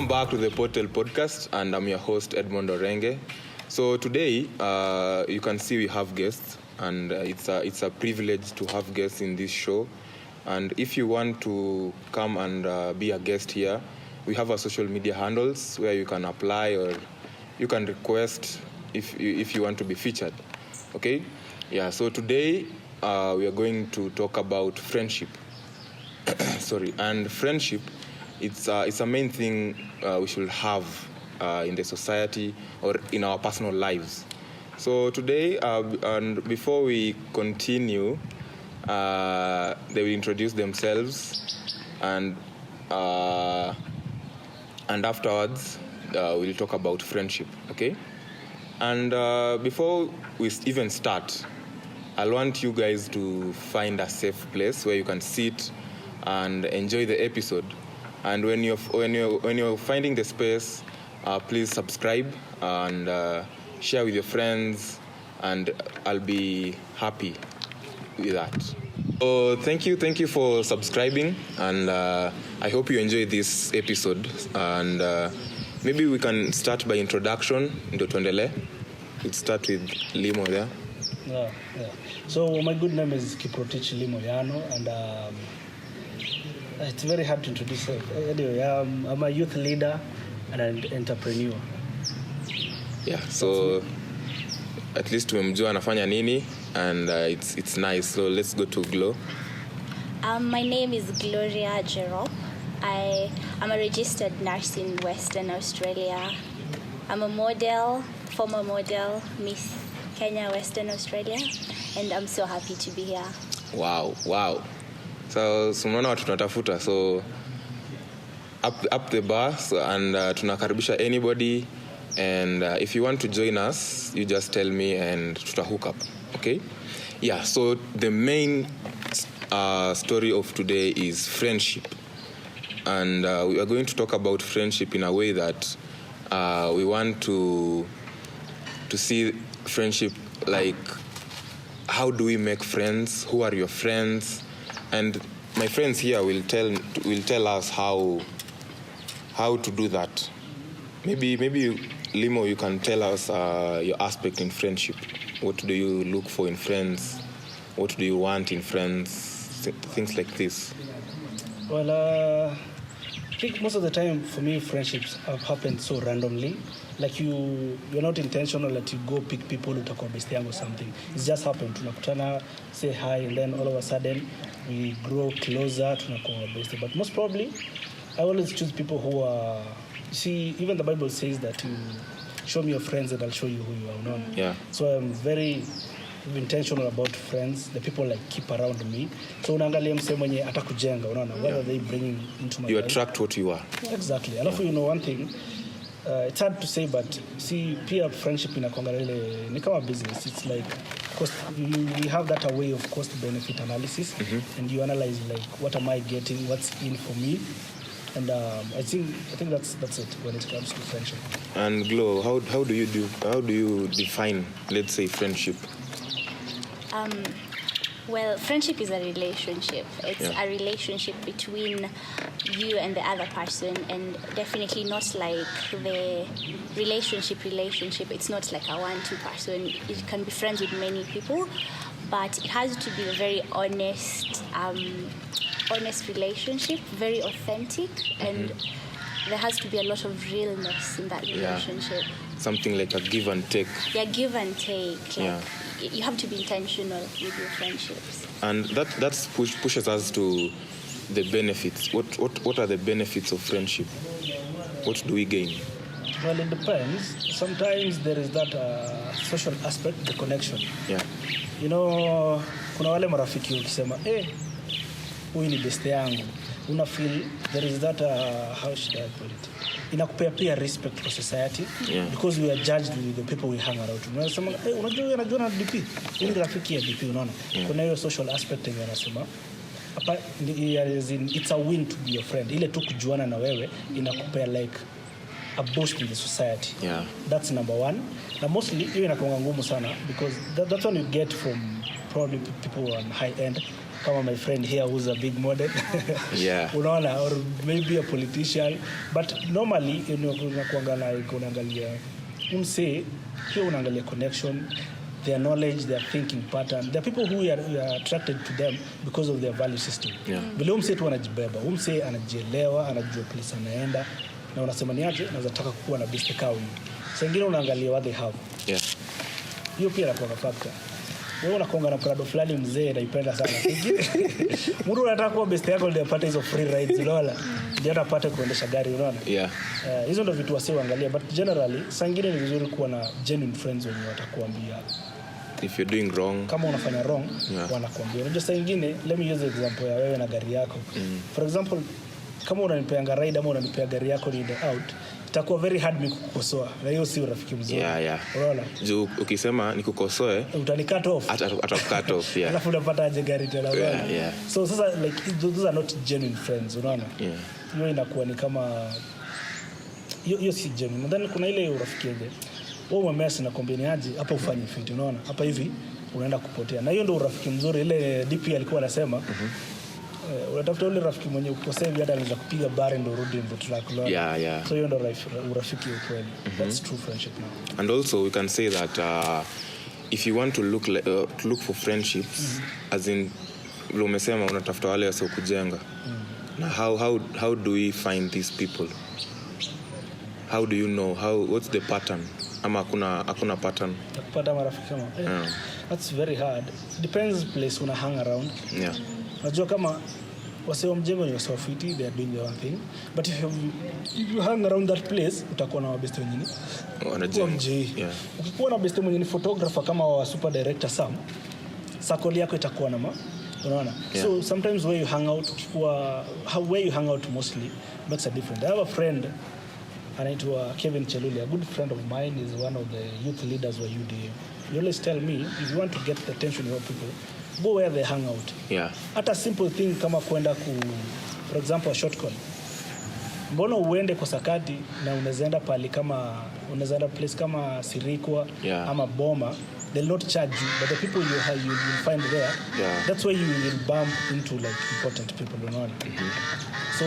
Welcome back to the Portal Podcast, and I'm your host Edmond Orenge. So today, you can see we have guests, and it's a privilege to have guests in this show. And if you want to come and be a guest here, we have our social media handles where you can apply or you can request if you want to be featured. Okay? Yeah. So today, we are going to talk about friendship. And friendship. It's a main thing we should have in the society or in our personal lives. So today, and before we continue, they will introduce themselves, and afterwards we'll talk about friendship. Okay? And before we even start, I want you guys to find a safe place where you can sit and enjoy the episode. And when you're finding the space, please subscribe and share with your friends, and I'll be happy with that. So thank you for subscribing, and I hope you enjoy this episode. And maybe we can start by introduction. Ndo tuendele. We'll start with Limo there. Yeah. So my good name is Kiprotich Limoyano, and it's very hard to introduce. Anyway, I'm a youth leader and an entrepreneur. Yeah, so at least tumemjua anafanya nini, and it's nice. So let's go to Glo. My name is Gloria Jerop. I'm a registered nurse in Western Australia. I'm a model, former model, Miss Kenya, Western Australia, and I'm so happy to be here. Wow. So unaona watu tunatafuta, so up the bar, and tunakaribisha anybody, and if you want to join us, you just tell me and tuta hook up. Okay? Yeah, so the main story of today is friendship, and we are going to talk about friendship in a way that we want to see friendship, like how do we make friends, who are your friends. And my friends here will tell us how to do that. Maybe Limo, you can tell us your aspect in friendship. What do you look for in friends? What do you want in friends? Things like this. Well, I think most of the time for me, friendships have happened so randomly. Like you're not intentional that you go pick people who talk best or something. It's just happened. Tunakutana, say hi, and then all of a sudden we grow closer. Tunakuwa best. But most probably, I always choose people who are. You see, even the Bible says that you show me your friends and I'll show you who you are. No? Yeah. So I'm very intentional about friends, the people like keep around me. So unaangalia mse mwenye atakujenga, unaona, what are they bringing into my life? You attract what you are. Exactly. Alafu you know one thing. It's hard to say, but see, peer friendship inakuanga ile ni kama business. It's like cost. You have that way of cost benefit analysis, and you analyze like what am I getting, what's in for me, and I think that's it when it comes to friendship. And Glo, how do you define, let's say, friendship? Well, friendship is a relationship. It's a relationship between you and the other person, and definitely not like the relationship. It's not like a 1-2 person. It can be friends with many people, but it has to be a very honest relationship, very authentic, and there has to be a lot of realness in that relationship. Something like a give and take. Yeah, give and take. You have to be intentional with your friendships. And that pushes us to the benefits. What are the benefits of friendship? What do we gain? Well, it depends. Sometimes there is that social aspect, the connection. Yeah. You know, kuna wale marafiki ukisema, huyu ni best yangu. Una feel there is that how should I put it? Inakupea pia respect for society, because we are judged with the people we hang around. Unasema unajua anajua na DP, ni rafiki ya DP, unaona. Kuna hiyo social aspect yenye anasema hapa, it's a win to be your friend. Ile tu kujuana na wewe inakupea like a boost in the society. That's number one. Na mostly hiyo inakuwa ngumu sana, because that's what you get from probably people on high end. kama my friend here who's a big model. Yeah. Unaona, or maybe a politician, but normally unaangalia umse pia unaangalia connection, their knowledge, their thinking pattern. There are people who are attracted to them because of their value system. Vile umse tu anajibeba, umse anajielewa, anajua place anaenda, na unasema ni aje naweza taka kuwa na best kao hiyo. Sasa ingine unaangalia what they have. Yeah. Hiyo pia inakuwa factor. Wewe unakonga na Prado fulani mzee naipenda sana. Mtu anataka kuwa best yako ndio apate hizo free rides unaona. Ndio apate kuendesha gari unaona. Yeah. Hizo ndio vitu wasio angalia, but generally sangine ni vizuri kuwa na genuine friends wenye watakuambia if you're doing wrong, kama unafanya wrong, wanakuambia. Unajua saa nyingine, let me use example ya wewe na gari yako. For example, kama unanipea ride ama unanipea gari yako ni out, itakuwa very hard mimi kukukosoa. Na hiyo si urafiki mzuri. Yeah. Unaona? Juu ukisema nikukosoe, utanicut off. Cut off, yeah. Alafu unapata aje gari tena. Yeah. So sasa like those are not genuine friends, unaona? Yeah. Hiyo inakuwa ni kama hiyo si genuine. Then kuna ile urafiki ile. Wewe umemesi na kombini aje hapa ufanye fit, unaona? Hapa hivi unaenda kupotea. Na hiyo ndio urafiki mzuri. Ile DP alikuwa anasema unatafuta ule rafiki mwenye ukosea hivi hata anaweza kupiga bare ndio rudi ndio tunakuona. Yeah. So hiyo ndio urafiki ukweli. That's true friendship now. And also we can say that if you want to look for friendships, as in umesema unatafuta wale wasio kujenga. Now how do we find these people? How do you know? What's the pattern? Ama hakuna pattern. Kupata marafiki kama that's very hard. Depends place una hang around. Yeah. Unajua kama wasio mjengo ni wasio fiti, they are doing their own thing, but if you hang around that place utakuwa na wabest wengine wanajenga. Yeah. Ukikuwa na best mwenye ni photographer kama wa super director Sam, circle yako itakuwa na unaona. Yeah. So sometimes where you hang out where you hang out mostly makes a difference. I have a friend anaitwa Kevin Cheluli, a good friend of mine, is one of the youth leaders wa UDA. He always tell me, if you want to get the attention of people, go where they hang out. Yeah. Hata simple thing kama kwenda for example a short call. Mbona uende kwa Sakati na unazaenda pali kama unazaenda place kama Sirikwa ama Boma, they'll not charge you, but the people you find there, that's where you will bump into like important people, unaona. So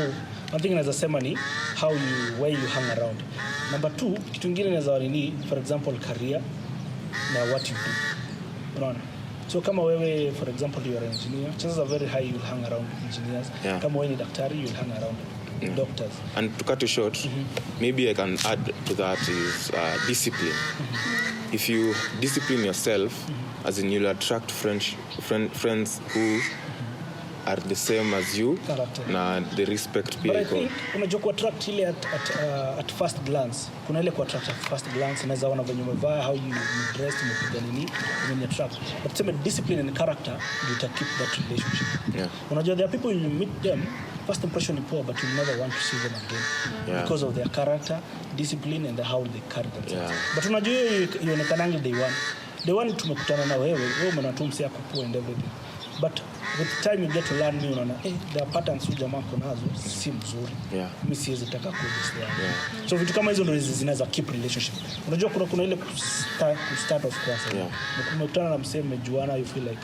one thing naweza sema ni where you hang around. Number 2, kitu kingine naweza ni for example career na what you do, unaona. So kama wewe for example you are an engineer, chances are very high you will hang around engineers. Kama wewe ni daktari, you will hang around doctors. And to cut it short, maybe I can add to that is discipline. If you discipline yourself, as in you'll attract friends who are the same as you, na they respect people. But I think unajua ku attract ile at first glance. Kuna ile ku attract at first glance, unaweza ona venye umevaa, how you dress, umepiga nini, when attract. But same discipline and character you to keep that relationship. Yeah. Unajua there are people you meet them, first impression is poor, but you never want to see them again because of their character, discipline and how they carry themselves. But unajua ionekanangi day one tumekutana na wewe umenatumsia kupua and everything. But with time you get to learn me, unaona there are patterns huyu jamaa konazo si mzuri. Mimi siwezi taka kuendelea. So vitu kama hizo ndio zinaweza keep relationship. Unajua kuna ile start of kwanza. Ukimekutana na msee mmejuana, you feel like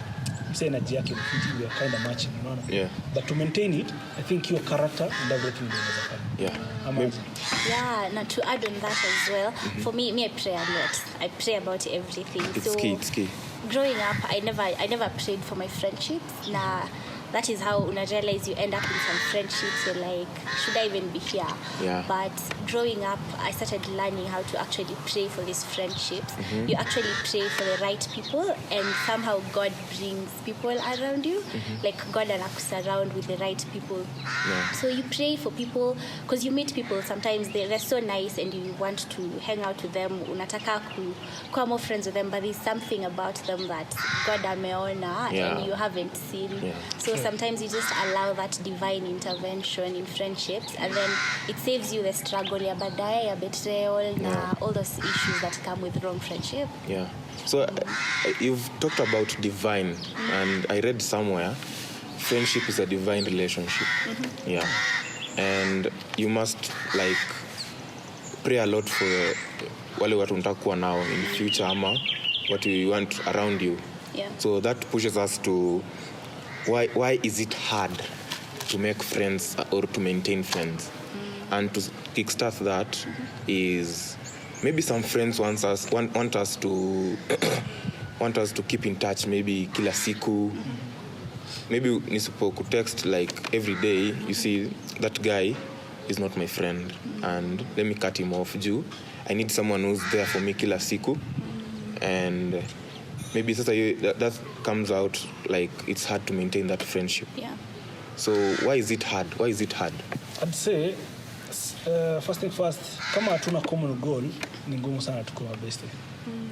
msee energy yake we are kind of matching, unaona. But to maintain it, I think your character and everything is now to add on that as well, for me I pray a lot. I pray about everything. It's key. Growing up, I never prayed for my friendships. That is how una realize you end up in some friendships. You're like, should I even be here? But growing up, I started learning how to actually pray for these friendships. You actually pray for the right people, and somehow God brings people around you. Like God anakusurround with the right people. So you pray for people because you meet people. Sometimes they're so nice, and you want to hang out with them. Unataka kuwa more friends with them, but there's something about them that God ameona and you haven't seen. So sometimes you just allow that divine intervention in friendships, and then it saves you the struggle ya baadaye ya betrayal na all those issues that come with wrong friendship. So you've talked about divine, and I read somewhere friendship is a divine relationship. And you must like pray a lot for wale watu unataka kuwa nao in future ama what you want around you. So that pushes us to why is it hard to make friends or to maintain friends? And to kickstart that is maybe some friends want us to want us to keep in touch, maybe kila siku. Maybe nisipo text like every day, you see that guy is not my friend and let me cut him off. I need someone who's there for me kila siku, and maybe that comes out like it's hard to maintain that friendship. Yeah. So why is it hard? I'd say first thing first, kama hatuna common goal ni ngumu sana tukuwa best.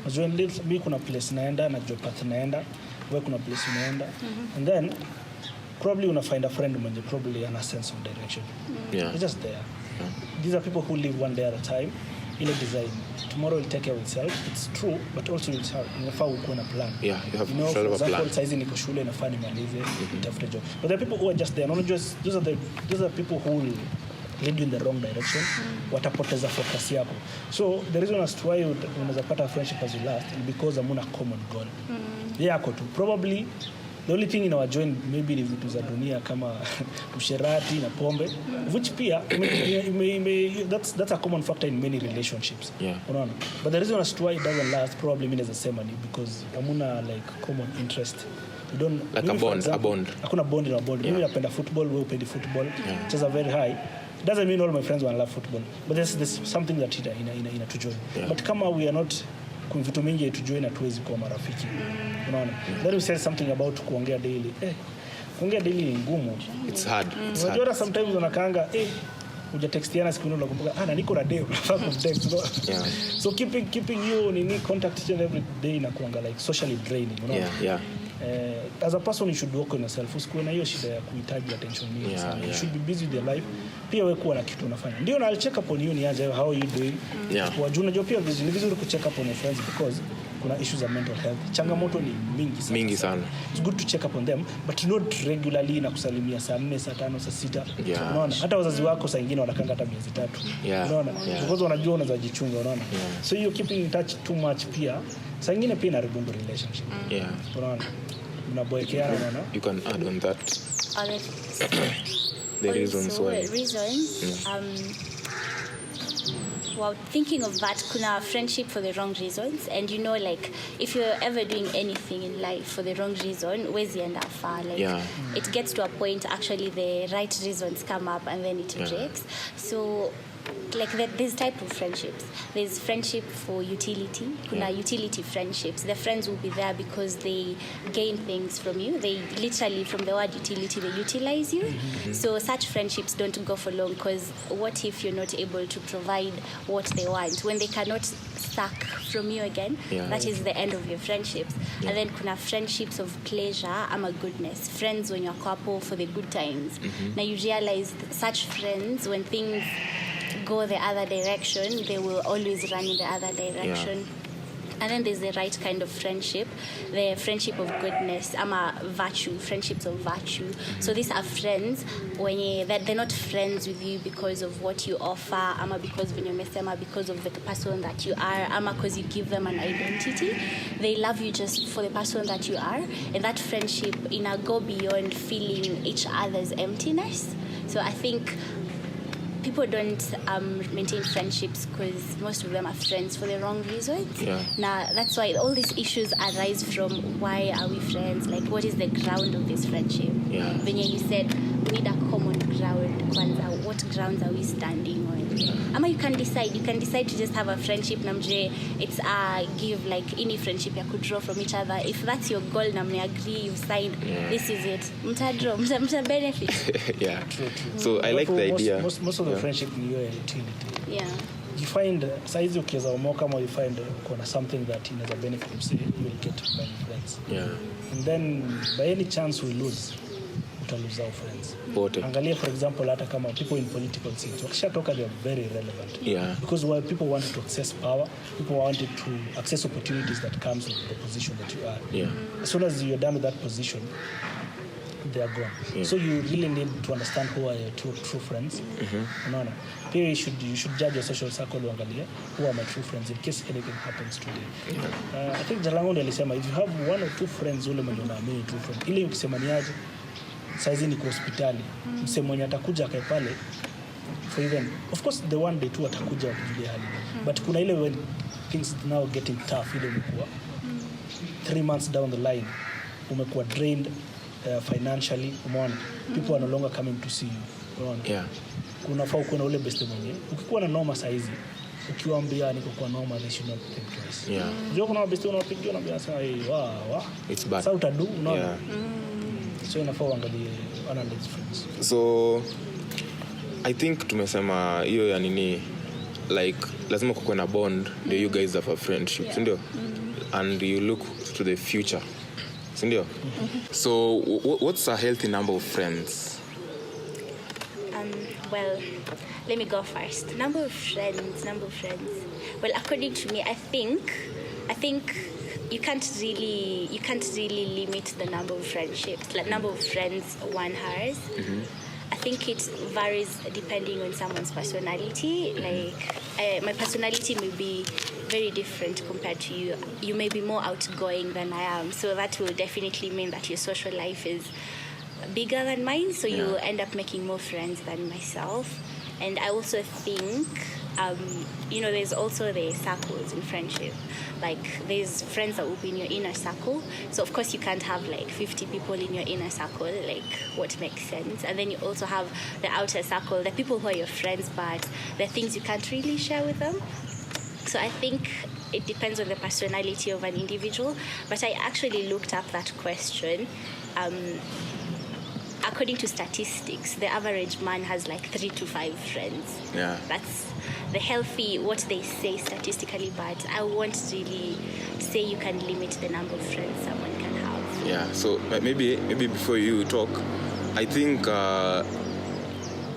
Najua mimi kuna place naenda, najua path naenda, wewe kuna place unaenda, and then probably una find a friend mwenye probably ana sense of direction. Yeah. It's just there. These are people who live one day at a time. Ile design tomorrow will take care of itself. It's true, but also inafaa ukuwe na plan. Yeah, you have to have a plan. Saizi niko shule nafaa nimalize nitafute job. But there are people who are just there. Those are people who will lead you in the wrong direction. Watapoteza focus yako. So the reason as to why unaweza pata friendship as you last is because hamuna common goal. Yako tu. Probably the only thing in our join maybe ni vitu za dunia kama usherati na pombe, which pia that's a common factor in many relationships. Yeah. Unaona? But the reason as to why it doesn't last probably means the same ni because hamuna like common interest. You don't like a bond. Hakuna bond na bond. Mimi napenda football, wewe upendi football. It's a very high. It doesn't mean all my friends want to love football, but there's something that ina to join. But kama we are not kuna vitu mingi tujoin na tuwezi kuwa marafiki. Unaona? Then we said something about kuongea daily. Kuongea daily ni ngumu. It's hard. Unajua sometimes unakaanga uja textiana siku ndio unakumbuka na niko na day unafaa kumtext. Yeah. So keeping you in contact each and every day na kuanga like socially draining, unaona? Yeah. As a person you should work on yourself. Usikuwe na hiyo shida ya kuhitaji attention nyingi sana. You should be busy with your life. Pia wewe kuwa na kitu unafanya. Ndio na check up on you niaje, how are you doing? Kwa juu unajua pia vizuri kucheck up on your friends because kuna issues of mental health. Changamoto ni mingi sana. It's good to check up on them but not regularly na kusalimia saa 4, saa 5, saa 6. Unaona? Hata wazazi wako saa nyingine wanakanga hata miezi 3. Unaona? Because wanajua unaweza jichunga, unaona? So you keeping in touch too much pia saa nyingine pia inaharibu relationship. Unaona? Unaboekeana, unaona? You can add on that. The reasons why. While thinking of that, kuna friendship for the wrong reasons, and you know, like if you're ever doing anything in life for the wrong reason, where's the end up far? Like it gets to a point actually the right reasons come up and then it breaks. So like there's type of friendships. There's friendship for utility. Kuna utility friendships. The friends will be there because they gain things from you. They literally, from the word utility, they utilize you. So such friendships don't go for long because what if you're not able to provide what they want? When they cannot suck from you again, that is the end of your friendships. And then kuna friendships of pleasure ama goodness. Friends when you're a couple for the good times. Now you realize such friends, when things go the other direction, they will always run in the other direction. And then there's the right kind of friendship, the friendship of goodness, virtue, friendships of virtue. So these are friends when they're not friends with you because of what you offer, because when you miss them, because of the person that you are, because you give them an identity. They love you just for the person that you are, and that friendship go beyond feeling each other's emptiness. So I think people don't maintain friendships because most of them are friends for the wrong reasons. Now that's why all these issues arise from why are we friends? Like what is the ground of this friendship? When you said we need a common ground, kwanza, what grounds are we standing on? You can decide to just have a friendship namje it's give like any friendship you could draw from each other. If that's your goal namne agree, you've signed, this is it. Mta benefit. True. So I like the idea. Most of the friendship ni your utility. You find saizi ukiweza umoka ama you find kuna something that inaweza benefit you, say you will get many friends. And then by any chance we lose, utalose our friends. Angalia for example hata kama people in political scenes wakishatoka they are very relevant. Because while people wanted to access power, people wanted to access opportunities that comes with the position that you are. As soon as you're done with that position, they are gone. So you really need to understand who are your true friends. Unaona? Pia you should judge your social circle, uangalie who are my true friends in case anything happens today. I think Jalango alisema if you have one or two friends ule mwenye unaamini true friend, ile ukisema niaje saizi niko hospitali, msee mwenye atakuja akae pale for even, of course the one day tu atakuja kujulia hali, but kuna ile when things now getting tough, ile umekuwa 3 months down the line, umekuwa drained financially, umeona, people are no longer coming to see you, umeona. Kunafaa kuwa na ule best mwenye ukikuwa na noma saizi, ukiwaambia niko kwa noma, they should not think twice. Unajua kuna best unawapigia na biasa it's bad, sasa utadu, unaona. So inafaa uangalie analyze friends. So I think tumesema hiyo ya nini, like lazima kuwe na bond ndio you guys have a friendship, ndio, and you look to the future, ndio. So what's a healthy number of friends? Well, let me go first. Number of friends. Well, according to me, I think you can't really limit the number of friendships, like number of friends one has. I think it varies depending on someone's personality. Like my personality may be very different compared to you. You may be more outgoing than I am, so that will definitely mean that your social life is bigger than mine, so you end up making more friends than myself. And I also think there's also the circles in friendship. Like there's friends that will be in your inner circle, so of course you can't have like 50 people in your inner circle, like what makes sense. And then you also have the outer circle, the people who are your friends but the things you can't really share with them. So I think it depends on the personality of an individual. But I actually looked up that question. According to statistics, the average man has like 3 to 5 friends. That's the healthy, what they say statistically, but I won't really say you can limit the number of friends someone can have. So maybe before you talk, I think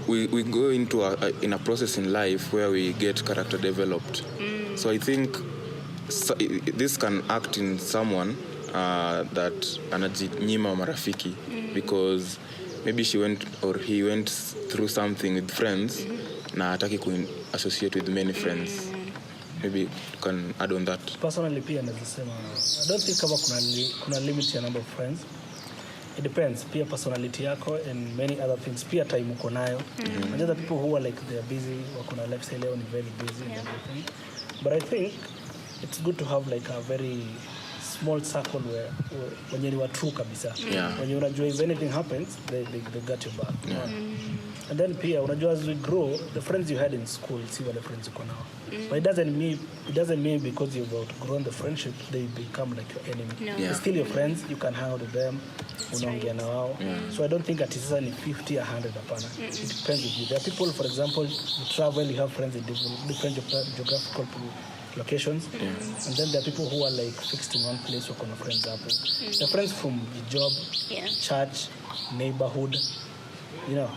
we go into a process in life where we get character developed. So I think this can act in someone that anajinyima marafiki because maybe she went or he went through something with friends na hataki associate with many friends. Maybe you can add on that. Personally pia nazisema I don't think kama kuna limit ya number of friends. It depends pia personality yako and many other things, pia time uko nayo. And other people who are like they're busy, wako na lifestyle yao ni very busy and everything. But I think it's good to have like a very small circle where when you are true kabisa. When you unajua if anything happens, they got your back. And then pia unajua as we grow, the friends you had in school see what the friends uko now. But it doesn't mean because you've outgrown the friendship they become like your enemy. They're still your friends, you can hang out with them, unaongea na wao. So I don't think ati sasa ni 50 or 100 hapana. It depends with you. There are people, for example, you travel, you have friends in different geographical locations, and then there are people who are like fixed in one place who are friends up. They're friends from the job, church, neighborhood, you know.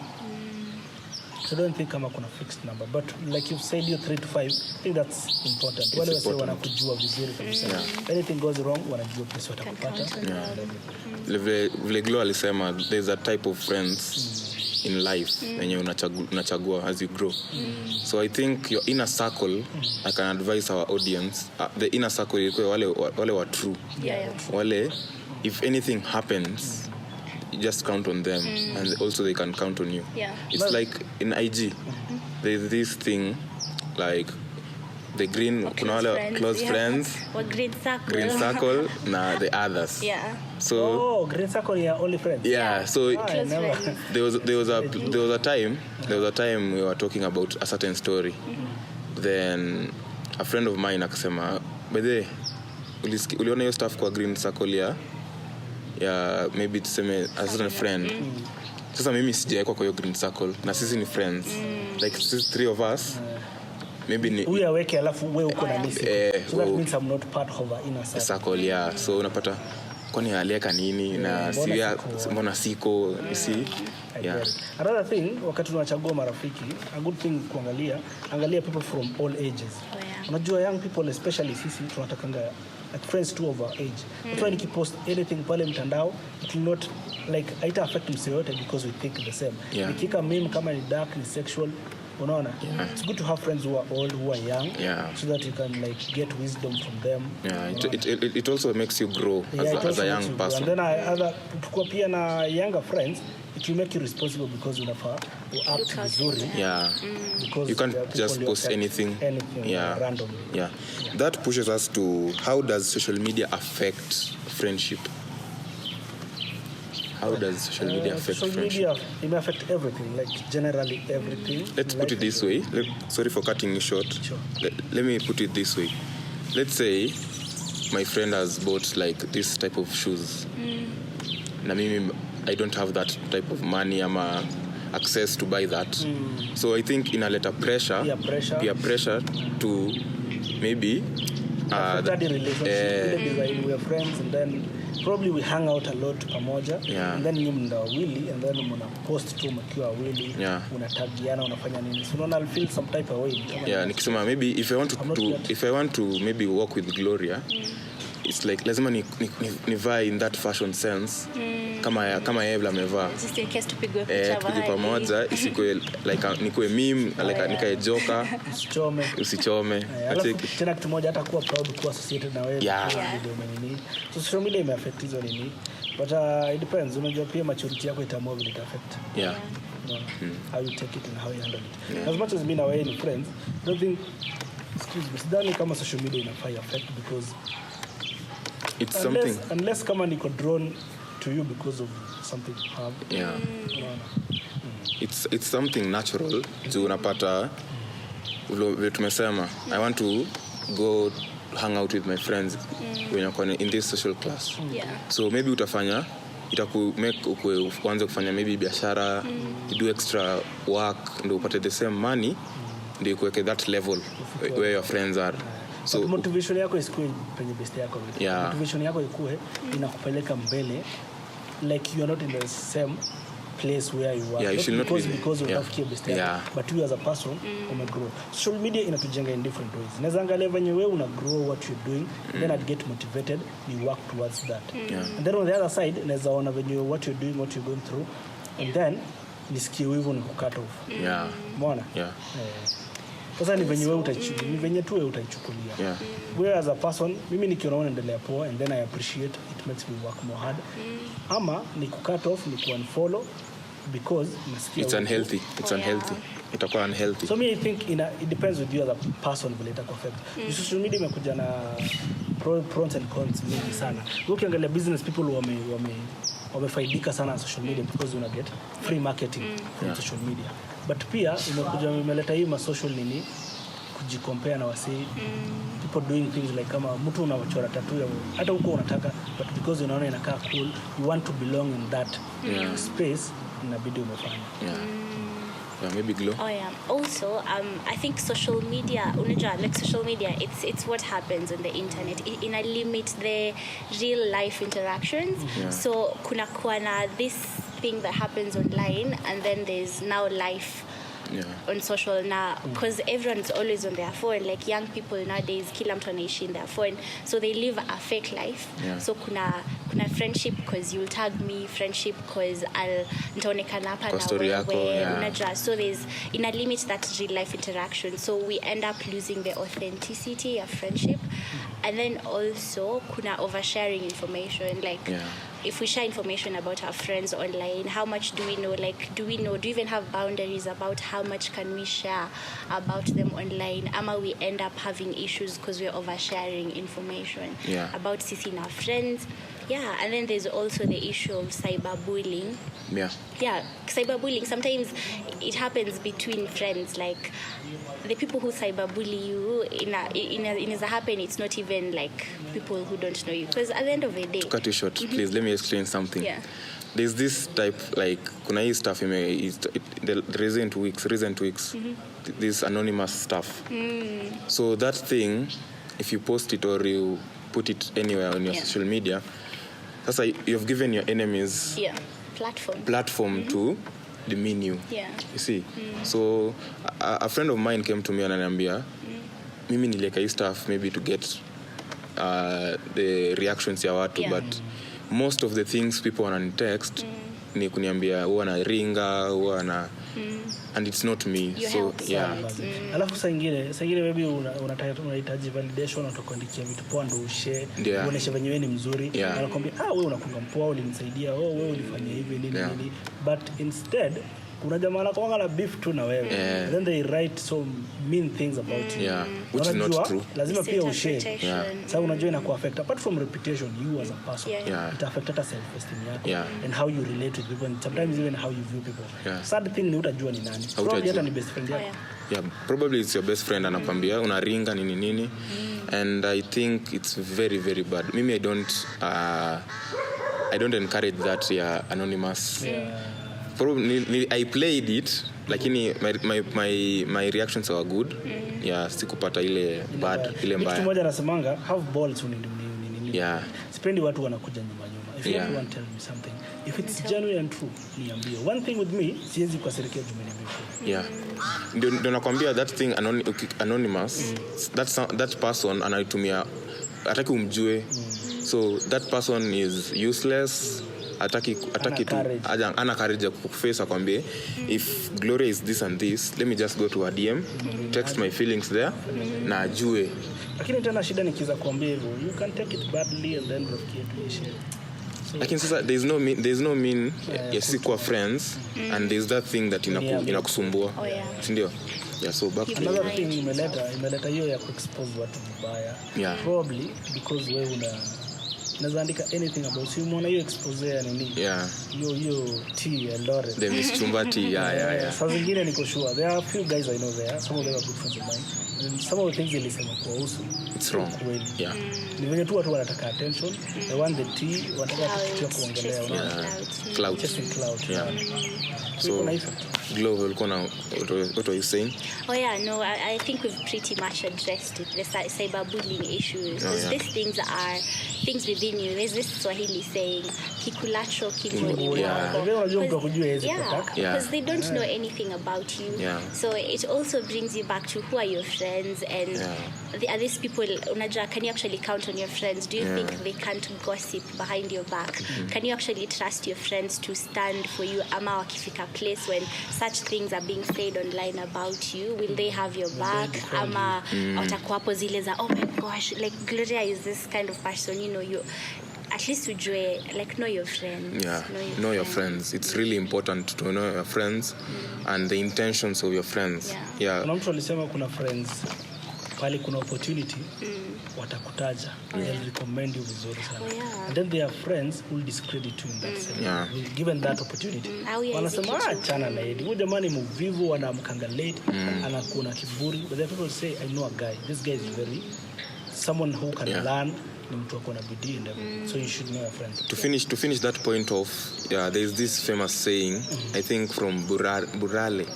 So I don't think kama kuna fixed number, but like you've said, you 3 to 5, I think that's important. Wale wase wanakujua vizuri kabisa. Anything goes wrong, wanajua place watakupata. Vile Glo alisema, there's a type of friends in life wenye unachagua as you grow. So I think your inner circle, I can advise our audience, the inner circle ilikuwa wale wa true. Wale, if anything happens, you just count on them, and also they can count on you. It's like in IG, there's this thing like the green, kuna wale close friends, or green circle na the others. So green circle are only friends. So there was a time we were talking about a certain story. Then a friend of mine akasema, by the way, uliona hiyo stuff kwa green circle ya maybe tuseme a certain friend. Sasa mimi sijaekwa kwa hiyo green circle na sisi ni friends. Like sisi 3 of us. Maybe ni we aweke alafu wewe uko na list. So that means I'm not part of a inner circle. So unapata kwani alieka nini na mbona siko you see. Another thing, wakati tunachagua marafiki, a good thing angalia people from all ages. Unajua young people especially sisi tunatakanga like friends too of our age. That's why nikipost anything pale mtandao, it will not like haita affect mse yote because we think the same. Nikika meme kama ni dark, ni sexual, unaona? It's good to have friends who are old, who are young, so that you can like get wisdom from them. It also makes you grow as a young person. And then tukua pia na younger friends, it will make you responsible because unafaa act Look out vizuri. for that. Yeah. Because You can't there are people just who post affect anything. Yeah. randomly. Yeah. That pushes us to how does social media affect friendship? How does social media affect social friendship? media, it may affect everything, like generally everything. Let's put it this way. Sorry for cutting you short. Sure. Let me put it this way. Let's say my friend has bought like this type of shoes. Na mimi, I don't have that type of money ama access to buy that. So I think inaleta pressure. Peer pressure to maybe Affected the relationship. We are friends and then probably we hang out a lot pamoja. Yeah. And then nyinyi mnda wawili and then mna post tu mkiwa wawili. Yeah. Unatagiana unafanya nini. So I'll feel some type of way. Nikisema maybe if I want to maybe walk with Gloria, it's like lazima nivae in that fashion sense kama yeye vile amevaa, just in case tupigwe picha tupige pamoja, isikwe like nikuwe meme like nikae joka, usichome. Alafu tena kitu moja hata kuwa proud kuwa associated na wewe. Yeah. So social media ime affect hizo nini, but it depends. Unajua pia maturity yako itaamua vile ita affect. Yeah. How you take it and how you handle it. Yeah. As much as me na wewe ni friends, I don't think, excuse me, sidhani kama social media inafaa affect because It's something. Unless kama niko drawn to you because of something you have. Yeah. It's something natural. Juu unapata vile tumesema, I want to go hang out with my friends when you're in this social class. Yeah. So maybe utafanya itakumake uanze kufanya maybe biashara, you do extra work ndio upate the same money ndio kuweke that level where your friends are. So but motivation yako isikue penye best yako. Yeah. Motivation yako ikue inakupeleka mbele, like you are not in the same place where you are. Yeah, you should not be because you have kept best yako, but you as a person grow. Social media inatujenga in different ways. Naweza angalia venye wewe una grow what you're doing, then I'd get motivated, we work towards that. And then on the other side naweza ona venye what you're doing, what you're going through, and then nisikie wivu ni cut off. Yeah. Umeona? Yeah. Sasa ni venye wewe utaichukulia, ni venye tu wewe utaichukulia. Yeah. Wewe as a person, mimi nikiona unaendelea poa and then I appreciate, it makes me work more hard. Ama ni cut off, ni unfollow because nasikia It's unhealthy. It's unhealthy. Itakuwa unhealthy. So me I think it depends with you as a person vile ita affect. Social media imekuja na pros and cons mingi sana. Ukiangalia business people wamefaidika sana na social media because una get free marketing from social media. But pia imeleta hii social nini kujicompare na wasee, people doing things like kama mtu unachora tattoo ya hata huko unataka, but because unaona inakaa cool, you want to belong in that space, inabidi umefanya. Yeah, maybe Glow. Oh yeah. Also, I think social media, like social media, it's what happens on the internet. In a limit the real life interactions. Yeah. So kuna kuana this thing that happens online, and then there's now life. On social now, because everyone's always on their phone. Like young people nowadays, kila mtu anaishi in their phone, so they live a fake life. So kuna friendship because you'll tag me, friendship because I'll nitaonekana hapa na wewe, unajua. So there's in a limit that real life interaction. So we end up losing the authenticity of friendship, and then also kuna oversharing information. Like if we share information about our friends online, how much do we know? Like, do we even have boundaries about how much can we share about them online? Ama we end up having issues because we're oversharing information about sisi and our friends. Yeah, and then there's also the issue of cyberbullying. Yeah, cyberbullying. Sometimes it happens between friends. Like the people who cyberbully you, in a happen, it's not even like people who don't know you. Because at the end of the day, to cut you short, please let me explain something. Yeah. There's this type like kuna hii stuff the recent weeks this anonymous stuff. So that thing, if you post it or you put it anywhere on your social media, that's like you've given your enemies platform to demean you. You see. So a friend of mine came to me and ananiambia mimi nilieka hii stuff maybe to get the reactions ya watu, but most of the things people wanani text ni kuniambia huwa na ringa huwa na and it's not me. You So help yeah. Alafu saa ingine maybe unahitaji validation, utakuandikia vitu poa ndo ushare, Yeah. uoneshe venye wewe ni mzuri. Yeah. Anakuambia wewe unakuanga mpoa, ulinisaidia, wewe ulifanya hivi nini nini. But instead kuna jamaa anakuanga na beef tu na wewe. Then they write so mean things about you. Yeah, which is not true. Lazima pia ushare. Yeah. Sasa unajua inaku affect apart from reputation, you as a person. Yeah. It affect hata self esteem yako Yeah. and how you relate with people and sometimes even how you view people. Yeah. Sad thing ni utajua ni nani. Probably hata ni best friend yako. Yeah, probably it's your best friend anakwambia unaringa nini and I think it's very very bad. Mimi I don't encourage that anonymous. Probably I played it lakini my reactions were good. Yeah, sikupata ile bad ile mbaya. Kitu moja nasemanga have balls Yeah. Sipendi watu wanakuja nyuma. If you want to tell me something, if it's genuine and true, niambie. One thing with me, siwezi kukasirikia jumeniambia. Yeah. Ndio nakwambia that thing anonymous. That person anaitumia ataki umjue. So that person is useless. Ataki tu ana courage kuface akwambie if Gloria is this and this, let me just go to a DM, text my feelings there na ajue. Lakini tena shida nikiza kuambia hivyo, you can take it badly and then rafiki yetu ishe. Lakini sasa there's no mean kwa friends and there's that thing that inakusumbua. Ndio. Yeah, so back to another thing imeleta hiyo ya kuexpose watu vibaya. Yeah. Probably because wewe nazaandika anything about you, umeona hiyo expose ya nini? Yeah. Hiyo tea Eldoret. The Miss Chumbati, yeah. Sasa zingine niko sure there are a few guys I know there, some of them are good friends of mine. And some of the things they listen kuhusu it's wrong. Yeah. Ni venye tu watu wanataka attention. They want the tea, wanataka kitu kuongelea. Cloud. Yeah. So Glow, what are you saying? No, I think we've pretty much addressed it, the cyberbullying issues. These things are things within you. There's this Swahili saying, kikulacho kimoni. Because they don't know anything about you. Yeah. So it also brings you back to who are your friends and are these people, unajua, can you actually count on your friends? Do you think they can't gossip behind your back? Can you actually trust your friends to stand for you? Ama wakifika place when such things are being said online about you, will they have your back? Ama watakuwa hapo zile za, oh my gosh, like Gloria is this kind of person, you at least ujue, like, know your friends. Yeah, know your friends. It's really important to know your friends and the intentions of your friends. Yeah. Kuna mtu alisema kuna friends pale kuna opportunity watakutaja, they'll recommend you vizuri sana. And then there are friends who will discredit you in that sense. Given that opportunity. Wanasema achana na yeye. Huyu jamani mvivu, wanamkangalate, anakuwa na kiburi. But the people say, I know a guy. This guy is very someone who can learn. Ni mtu akona bidii and everything. So you should know your friends. To finish that point off, there is this famous saying, I think from Burale.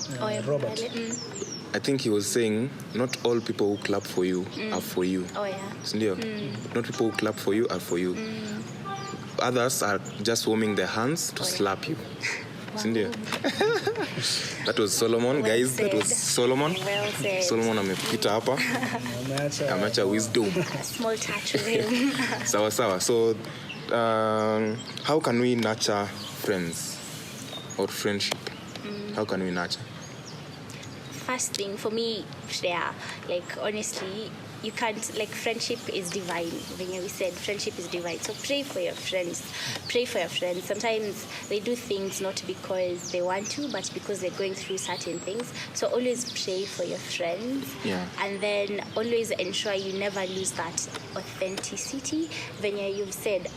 Robert. I think he was saying, not all people who clap for you are for you. Sindio? Not people who clap for you are for you. Others are just warming their hands to slap you. Sindio? That was Solomon, guys. That was Solomon. Solomon amepita hapa. Ameacha wisdom. Small touch with him. Sawa. So, how can we nurture friends or friendship? How can we nurture? First thing for me, Shreya, like, honestly, you can't, like, friendship is divine. When we said friendship is divine, so pray for your friends. Sometimes they do things not because they want to, but because they're going through certain things. So always pray for your friends, and then always ensure you never lose that authenticity. When you've said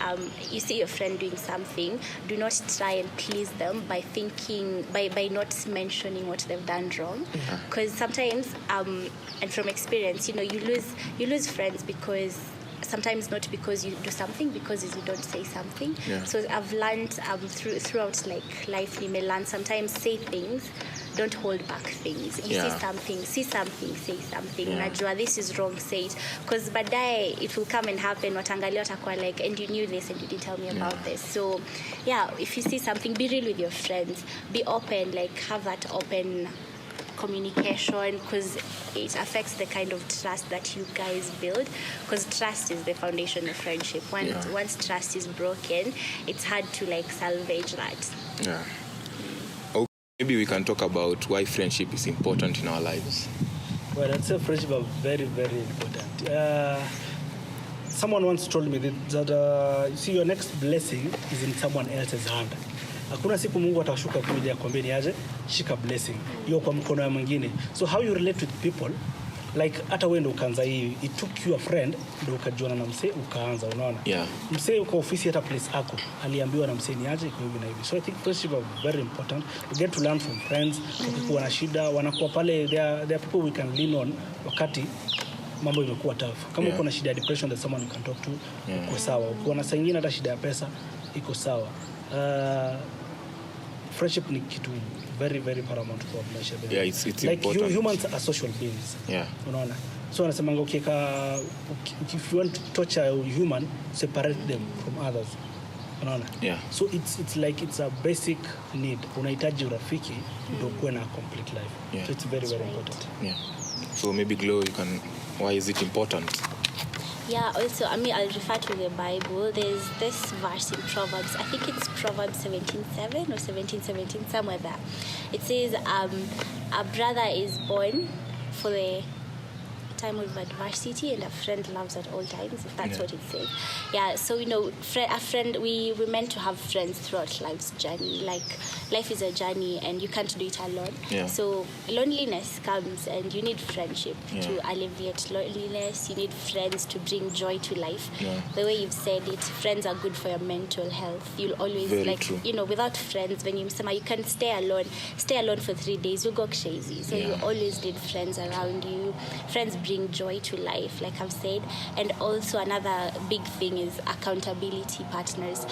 you see your friend doing something, do not try and please them by thinking by not mentioning what they've done wrong, because sometimes and from experience, you lose friends because sometimes not because you do something, because you don't say something. So I've learned throughout like life, you may learn sometimes say things, don't hold back things. You see something, say something. Unajua this is wrong, say it, because baadaye it will come and happen. Watangalia watakuwa like, and you knew this and you didn't tell me about this. So if you see something, be real with your friends, be open, like have that open communication, because it affects the kind of trust that you guys build, because trust is the foundation of friendship. Once trust is broken, it's hard to like salvage that. Yeah. Okay. Maybe we can talk about why friendship is important in our lives. Well, I'd say friendship are very, very important. Someone once told me that you see, your next blessing is in someone else's hand. Hakuna siku Mungu atashuka kuja akwambie ni aje shika blessing hiyo kwa mkono wa mwingine. So how you relate with people, like hata wewe ndo ukaanza hii, it took you a friend ndo ukajiona na msee ukaanza, unaona? Yeah. Msee uko ofisi hata place ako aliambiwa na msee ni aje iko hivi na hivi. So I think friendship are very important. We get to learn from friends. Ukikuwa na shida wanakuwa pale, there are people we can lean on wakati mambo imekuwa tough. Kama uko na shida ya depression, there's someone you can talk to. Uko sawa. Uko na saa nyingine hata shida ya pesa iko sawa. Friendship ni kitu very, very paramount kwa maisha. Yeah, it's like important. Humans are social beings. Yeah. Unaona? So wanasemanga if you want to torture a human, separate them from others. Unaona? Yeah. So it's like it's a basic need. Unahitaji urafiki ndio kuwe na complete life. Yeah. So it's very, very important. Yeah. So maybe Glow, why is it important? Yeah, also, I mean, I'll refer to the Bible. There's this verse in Proverbs. I think it's Proverbs 17:7 or 17:17, somewhere there. It says, a brother is born for the time of adversity, and a friend loves at all times, if that's what it says. Yeah, so, you know, a friend, we're meant to have friends throughout life's journey. Like, life is a journey, and you can't do it alone. Yeah. So loneliness comes, and you need friendship Yeah. to alleviate loneliness. You need friends to bring joy to life. Yeah. The way you've said it, friends are good for your mental health. You'll always, Very like, true. you know, without friends, when you can stay alone for 3 days, you'll go crazy. So you always need friends around you. Friends bring joy to life, like I've said. And also another big thing is accountability partners.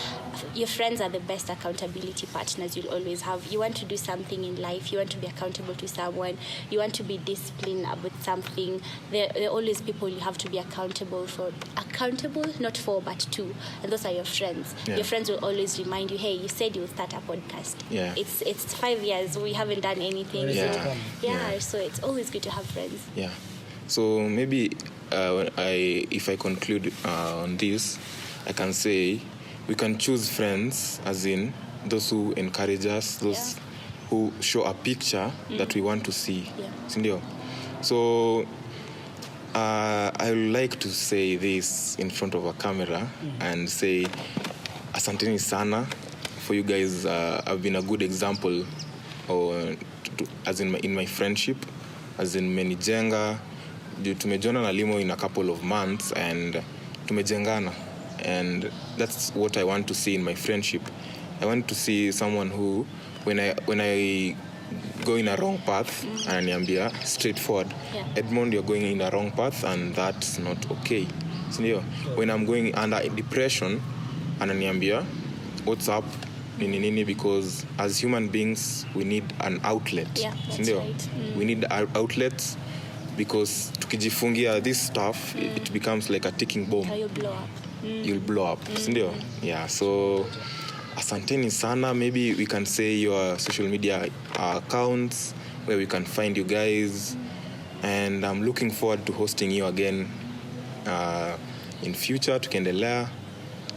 Your friends are the best accountability partners you'll always have. You want to do something in life, you want to be accountable to someone, you want to be disciplined about something, they're always people you have to be accountable for. Accountable, not for, but to. And those are your friends. Yeah. Your friends will always remind you, hey, you said you'll start a podcast. Yeah. It's 5 years, we haven't done anything. Yeah. Yeah, so it's always good to have friends. Yeah. So maybe if I conclude on this, I can say we can choose friends, as in those who encourage us, those who show a picture that we want to see. Yeah. Sindio? So I would like to say this in front of a camera and say asanteni sana for you guys. Have been a good example, or as in my friendship, as in menijenga. Tumejona na Limo in a couple of months and tumejengana, and that's what I want to see in my friendship. I want to see someone who when I go in a wrong path ananiambia straightforward, Edmond, you're going in a wrong path and that's not okay. Sindio? When I'm going under depression ananiambia what's up nini, because as human beings we need an outlet. Yeah, that's Sindio? right. We need outlets, because tukijifungia this stuff it becomes like a ticking bomb. So you'll blow up. You'll blow up. Sindio? Yeah, so asanteni sana. Maybe we can say your social media accounts where we can find you guys, and I'm looking forward to hosting you again in future. Tukiendelea.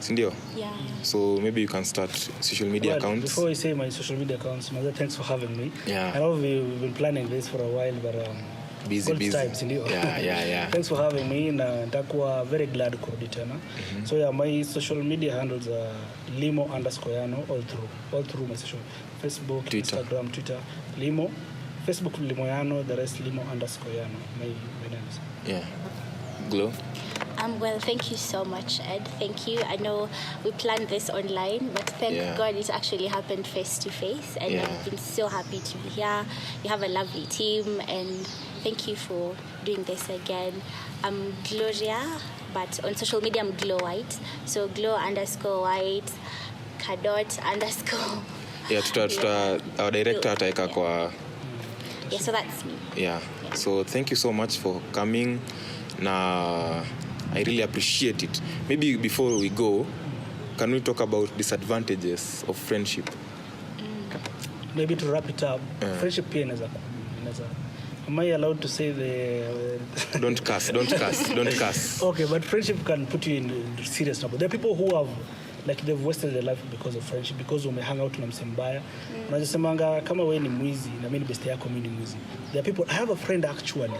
Sindio? Yeah. So maybe you can start social media accounts. Before I say my social media accounts, Mother, thanks for having me. Yeah. I know we've been planning this for a while, but busy times, ndio. Yeah. Thanks for having me, na nitakuwa very glad kurudi tena. So yeah, my social media handles are Limo_Yano all through my social Facebook, Twitter. Instagram, Twitter, Limo, Facebook Limoyano, the rest Limo_Yano. My name is. Yeah. Glow. Well, thank you so much, Ed. Thank you. I know we planned this online, but thank God it actually happened face to face, and I've been so happy to be here. You have a lovely team, and thank you for doing this again. I'm Gloria, but on social media I'm Glow White. So Glow_White, Kadot_. Yeah, our director ataeka kwa. Yeah, so that's me. Yeah. So thank you so much for coming. Na I really appreciate it. Maybe before we go, can we talk about disadvantages of friendship? Maybe to wrap it up, friendship pia inaweza Am I allowed to say the Don't cuss. Okay, but friendship can put you in serious trouble. There are people who have like they've wasted their life because of friendship, because umehang out na msembaya. Unajisemanga kama wewe ni mwizi na mimi ni best yako, mimi ni mwizi. There are people, I have a friend actually.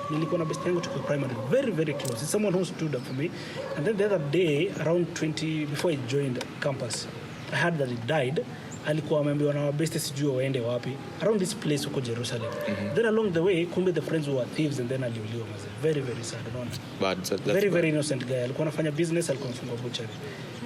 Nilikuwa na best yangu tuko primary, very very close. It's someone who stood up for me. And then the other day around 20 before I joined campus, I heard that he died. Alikuwa ameambiwa na best sijui waende wapi around this place huko Jerusalem. Then along the way kumbe the friends were thieves and then aliuliwa mazee. Very very sad, unaona. But Very very innocent guy. Alikuwa anafanya business, alikuwa anafungua butchery.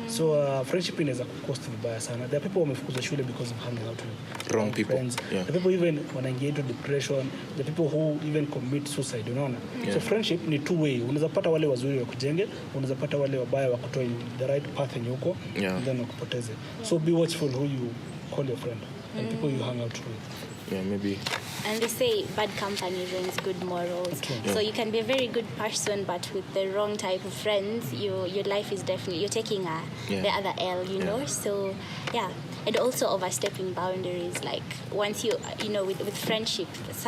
So friendship inaweza kucost vibaya sana. There are people wamefukuzwa shule because of hanging out with wrong people. Friends. Yeah. The people even wanaingia into depression. The people who even commit suicide, unaona. So friendship ni two way. Unaweza pata wale wazuri wa kujenge, unaweza pata wale wabaya wa kutoa the right path yenye uko, and then wakupoteze. So be watchful who you call your friend and people you hang out with. Yeah, maybe. And they say bad company ruins good morals. So you can be a very good person, but with the wrong type of friends, your life is definitely, you're taking the other L, you know. So yeah, and also overstepping boundaries. Like once you know with friendship,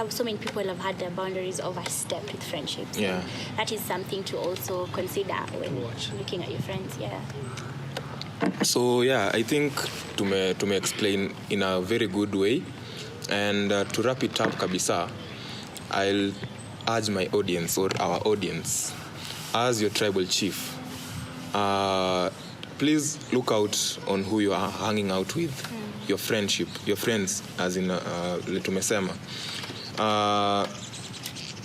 so many people have had their boundaries overstepped with friendships. Yeah, and that is something to also consider when looking at your friends. Yeah. So yeah, I think to explain in a very good way. And to wrap it up kabisa, I'll urge my audience or our audience as your tribal chief, please look out on who you are hanging out with, your friends as in tumesema,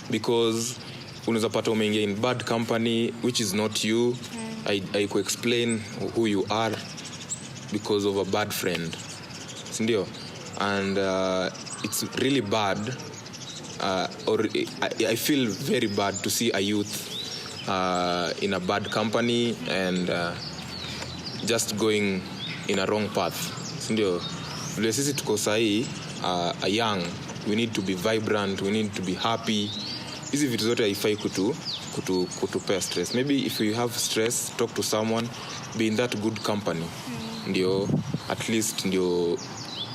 because unaweza pata umeingia in bad company which is not you. I could explain who you are because of a bad friend, sindio? And it's really bad, or I feel very bad to see a youth in a bad company and just going in a wrong path, sindio? Vile sisi tuko sahi a young, we need to be vibrant, we need to be happy. Hizi vitu zote haifai kutupea stress. Maybe if you have stress, talk to someone, be in that good company, ndio at least ndio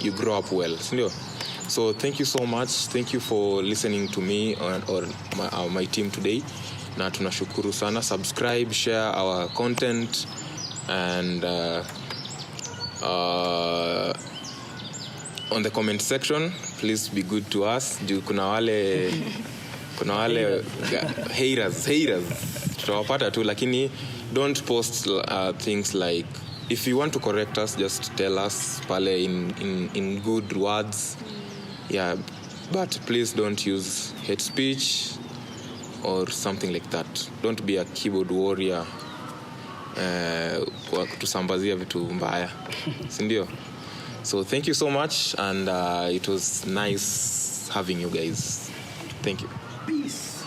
you grow up well, sindio? So thank you so much, thank you for listening to me or my team today, na tunashukuru sana. Subscribe, share our content, and on the comment section please be good to us. Kuna wale haters tutawapata tu, lakini don't post things like, if you want to correct us, just tell us pale in good words, yeah, but please don't use hate speech or something like that. Don't be a keyboard warrior kwa kutusambazia vitu mbaya, sindio? So thank you so much, and it was nice having you guys. Thank you. Peace.